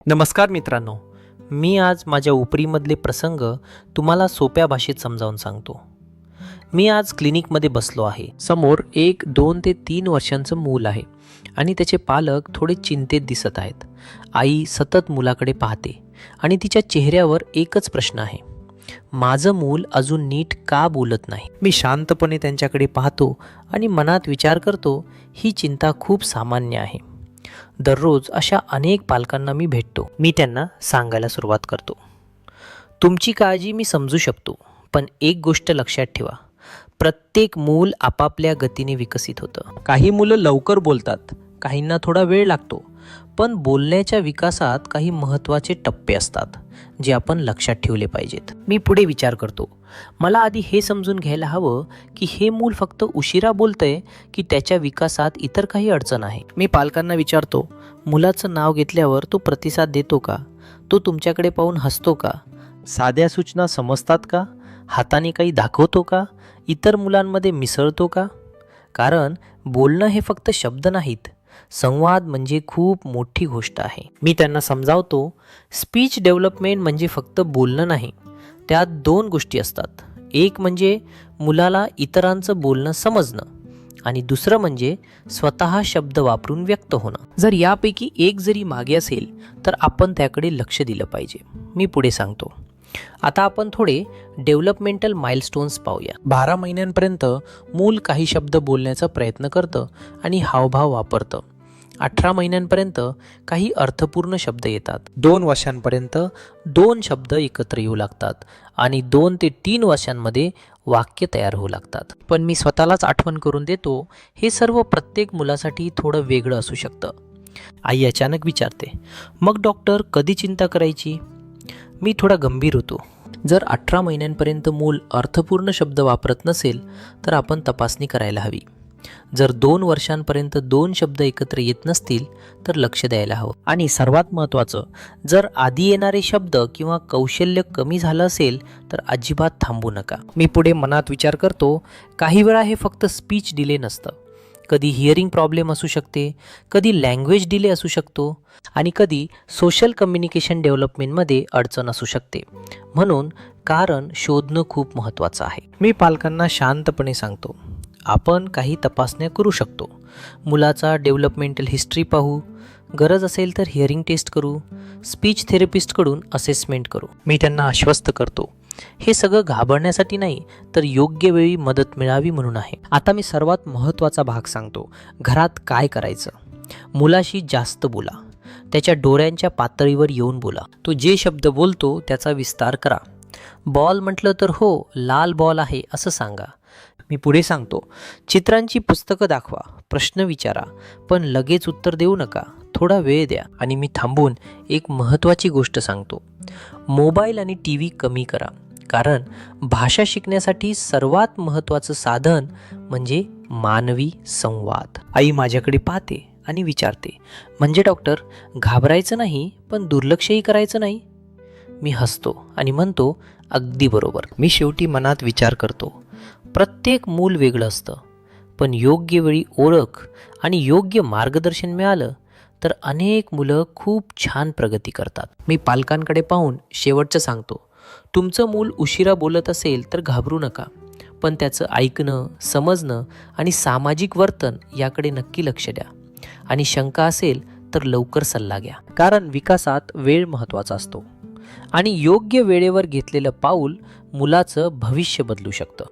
नमस्कार मित्रांनो, मी आज माझ्या उपरीमधले प्रसंग तुम्हाला सोप्या भाषेत समजावून सांगतो. मी आज क्लिनिकमध्ये बसलो आहे. समोर एक 2 ते 3 वर्षांचं मूल आहे आणि त्याचे पालक थोडे चिंतेत दिसत आहेत. आई सतत मुलाकडे पाहते आणि तिच्या चेहऱ्यावर एकच प्रश्न आहे, माझं मूल अजून नीट का बोलत नाही. मी शांतपणे त्यांच्याकडे पाहतो आणि मनात विचार करतो, ही चिंता खूप सामान्य आहे. दररोज अशा अनेक पालकांना मी भेटतो. मी त्यांना सांगायला सुरुवात करतो, तुमची काळजी मी समजू शकतो, पण एक गोष्ट लक्षात ठेवा, प्रत्येक मूल आपापल्या गतीने विकसित होतं. काही मुलं लवकर बोलतात, काहींना थोडा वेळ लागतो, पण बोलण्याच्या विकासात काही महत्त्वाचे टप्पे असतात जे आपण लक्षात ठेवले पाहिजेत. मी पुढे विचार करतो, मला आधी हे समजून घ्यायला हवं की हे मूल फक्त उशिरा बोलतंय की त्याच्या विकासात इतर काही अडचण आहे. मी पालकांना विचारतो, मुलाचं नाव घेतल्यावर तो प्रतिसाद देतो का? तो तुमच्याकडे पाहून हसतो का? साध्या सूचना समजतात का? हाताने काही दाखवतो का? इतर मुलांमध्ये मिसळतो का? कारण बोलणं हे फक्त शब्द नाहीत, संवाद म्हणजे खूप मोठी गोष्ट आहे. मी त्यांना समजावतो, स्पीच डेव्हलपमेंट म्हणजे फक्त बोलणं नाही, त्यात 2 गोष्टी असतात. एक म्हणजे मुलाला इतरांचं बोलणं समजणं आणि दुसरं म्हणजे स्वतः शब्द वापरून व्यक्त होणं. जर यापैकी एक जरी मागे असेल तर आपण त्याकडे लक्ष दिलं पाहिजे. मी पुढे सांगतो, आता आपण थोडे डेव्हलपमेंटल माइलस्टोन्स पाहूया. 12 महिन्यांपर्यंत मूल काही शब्द बोलण्याचा प्रयत्न करतं आणि हावभाव वापरतं. 18 महिन्यांपर्यंत काही अर्थपूर्ण शब्द येतात. 2 वर्षांपर्यंत 2 शब्द एकत्र येऊ लागतात आणि 2 ते 3 वर्षांमध्ये वाक्य तयार होऊ लागतात. पण मी स्वतःलाच आठवण करून देतो, हे सर्व प्रत्येक मुलासाठी थोडं वेगळं असू शकतं. आई अचानक विचारते, मग डॉक्टर कधी चिंता करायची? मी थोडा गंभीर होतो. जर 18 महिन्यांपर्यंत मूल अर्थपूर्ण शब्द वापरत नसेल तर आपण तपासणी करायला हवी. जर 2 वर्षांपर्यंत 2 शब्द एकत्र येत नसतील तर लक्ष द्यायला हवं. आणि सर्वात महत्त्वाचं, जर आधी येणारे शब्द किंवा कौशल्य कमी झालं असेल तर अजिबात थांबू नका. मी पुढे मनात विचार करतो, काही वेळा हे फक्त स्पीच डिले नसतं, कधी हिअरिंग प्रॉब्लेम असू शकते, कधी लँग्वेज डिले असू शकतो आणि कधी सोशल कम्युनिकेशन डेव्हलपमेंटमध्ये अडचण असू शकते. म्हणून कारण शोधणं खूप महत्त्वाचं आहे. मी पालकांना शांतपणे सांगतो, आपण काही तपासण्या करू शकतो. मुलाचा डेव्हलपमेंटल हिस्ट्री पाहू, गरज असेल तर हिअरिंग टेस्ट करू, स्पीच थेरपिस्टकडून असेसमेंट करू. मी त्यांना आश्वस्त करतो, हे सगळं घाबरण्यासाठी नाही तर योग्य वेळी मदत मिळावी म्हणून आहे. आता मी सर्वात महत्त्वाचा भाग सांगतो, घरात काय करायचं. मुलाशी जास्त बोला, त्याच्या डोळ्यांच्या पातळीवर येऊन बोला. तो जे शब्द बोलतो त्याचा विस्तार करा. बॉल म्हटलं तर हो, लाल बॉल आहे असं सांगा. मी पुढे सांगतो, चित्रांची पुस्तकं दाखवा, प्रश्न विचारा, पण लगेच उत्तर देऊ नका, थोडा वेळ द्या. आणि मी थांबून एक महत्त्वाची गोष्ट सांगतो, मोबाईल आणि TV कमी करा, कारण भाषा शिकण्यासाठी सर्वात महत्त्वाचं साधन म्हणजे मानवी संवाद. आई माझ्याकडे पाहते आणि विचारते, म्हणजे डॉक्टर घाबरायचं नाही पण दुर्लक्षही करायचं नाही? मी हसतो आणि म्हणतो, अगदी बरोबर. मी शेवटी मनात विचार करतो, प्रत्येक मूल वेगळं असतं, पण योग्य वेळी ओळख आणि योग्य मार्गदर्शन मिळालं तर अनेक मुलं खूप छान प्रगती करतात. मी पालकांकडे पाहून शेवटचं सांगतो, तुमचं मूल उशिरा बोलत असेल तर घाबरू नका, पण त्याचं ऐकणं, समजणं आणि सामाजिक वर्तन याकडे नक्की लक्ष द्या. आणि शंका असेल तर लवकर सल्ला घ्या, कारण विकासात वेळ महत्त्वाचा असतो आणि योग्य वेळेवर घेतलेलं पाऊल मुलाचं भविष्य बदलू शकतं.